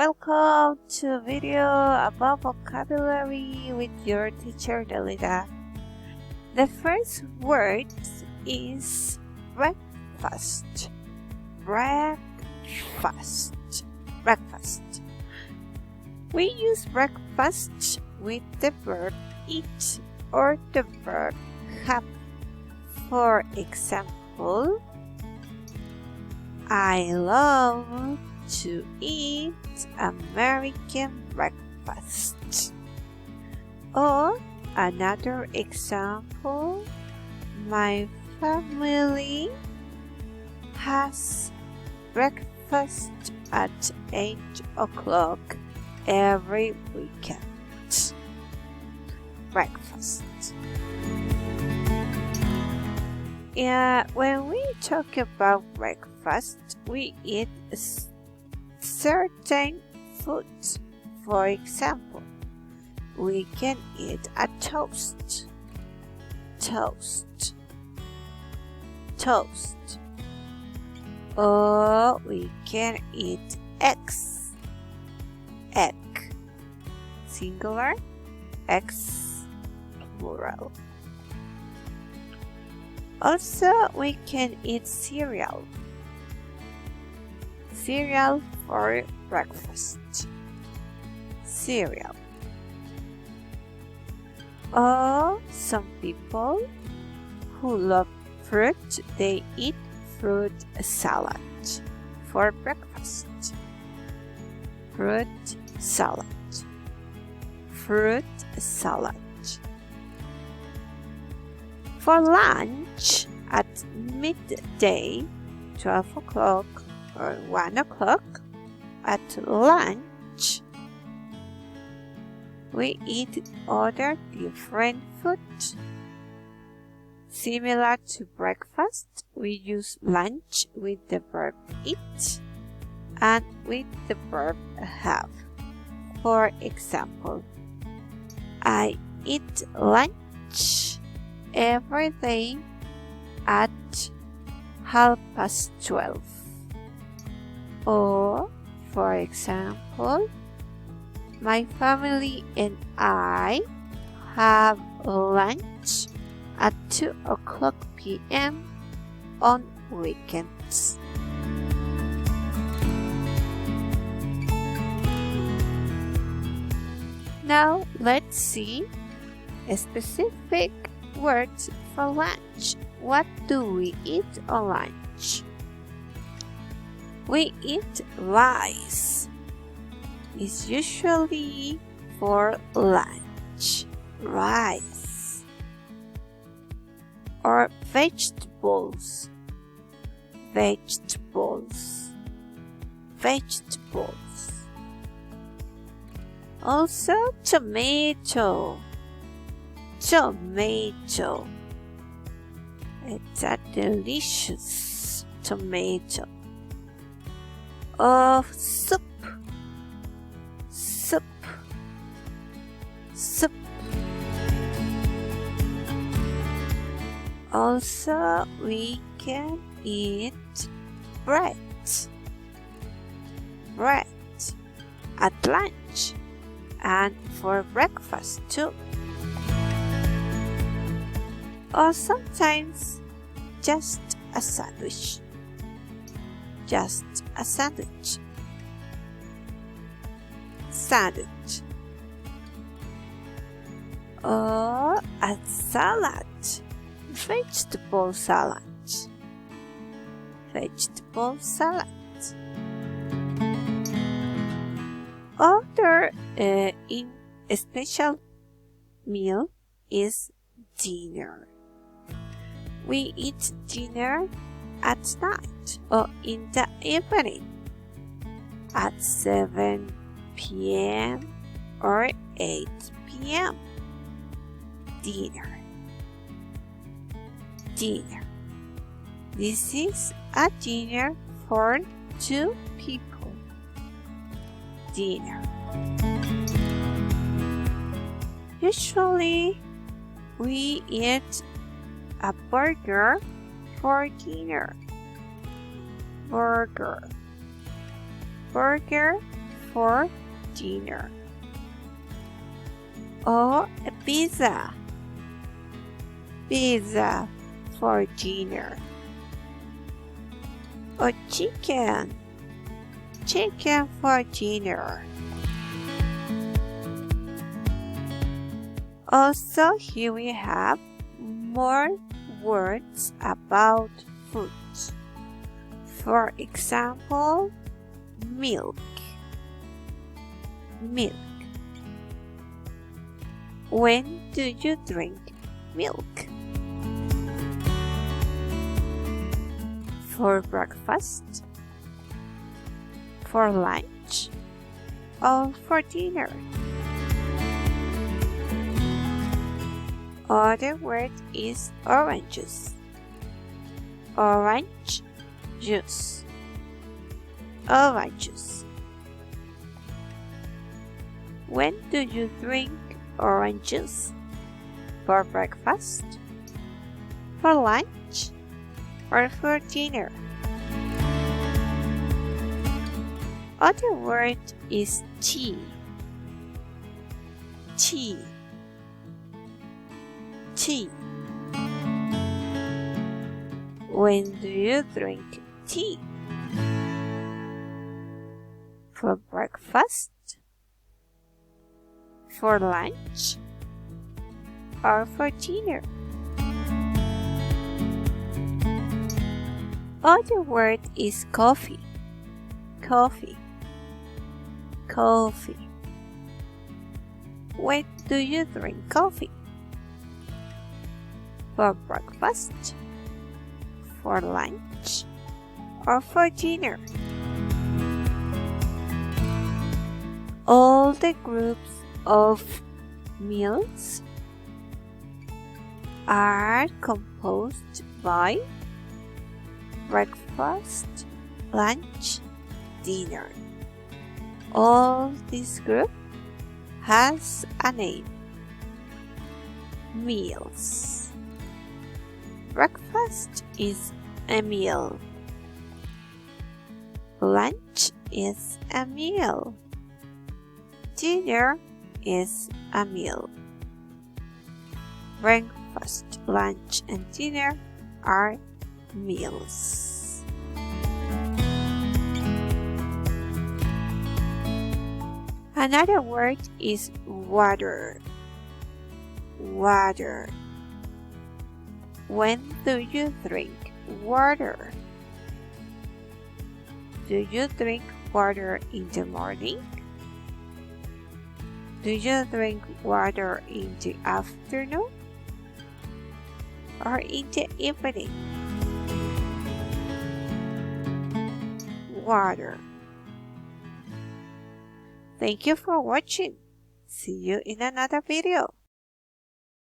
Welcome to a video about vocabulary with your teacher Delita. The first word is breakfast. Breakfast. Breakfast. We use breakfast with the verb eat or the verb have. For example, I love to eat American breakfast. Or another example, my family has breakfast at 8 o'clock every weekend. Breakfast. When we talk about breakfast, we eat certain foods. For example, we can eat a toast. Or we can eat eggs. Egg. Singular. Eggs. Plural. Also, we can eat cereal. Cereal for breakfast. Cereal. Or some people who love fruit, they eat fruit salad for breakfast. Fruit salad. Fruit salad. For lunch at midday, 12 o'clock or 1 o'clock, at lunch, we eat other different food. Similar to breakfast, we use lunch with the verb eat and with the verb have. For example, I eat lunch every day at 12:30. Or, for example, my family and I have lunch at 2 o'clock p.m. on weekends. Now let's see a specific words for lunch. What do we eat on lunch? We eat rice. It's usually for lunch. Rice. Or vegetables. Vegetables. Vegetables. Also tomato. Tomato. It's a delicious tomato. Of soup. Soup. Soup. Also, we can eat bread. Bread at lunch and for breakfast too. Or sometimes just a sandwich. Just a sandwich. Sandwich. Or a salad. Vegetable salad. Vegetable salad. Other in a special meal is dinner. We eat dinner at night or in the evening at 7 p.m. or 8 p.m. Dinner. Dinner. This is a dinner for 2 people. Dinner. Usually, we eat a burger for dinner. Burger. Burger for dinner. Or a pizza. Pizza for dinner. Or chicken. Chicken for dinner. Also, here we have more words about food. For example, milk. Milk. When do you drink milk? For breakfast, for lunch, or for dinner. Other word is oranges. Orange juice. Orange juice. When do you drink orange juice? For breakfast, for lunch, or for dinner? Other word is tea. Tea. Tea. When do you drink tea? For breakfast, for lunch, or for dinner? Other word is coffee. Coffee. Coffee. When do you drink coffee? For breakfast, for lunch, or for dinner? All the groups of meals are composed by breakfast, lunch, dinner. All this group has a name. Meals. Breakfast is a meal. Lunch is a meal. Dinner is a meal. Breakfast, lunch, and dinner are meals. Another word is water. Water. When do you drink water? Do you drink water in the morning? Do you drink water in the afternoon? Or in the evening? Water. Thank you for watching. See you in another video.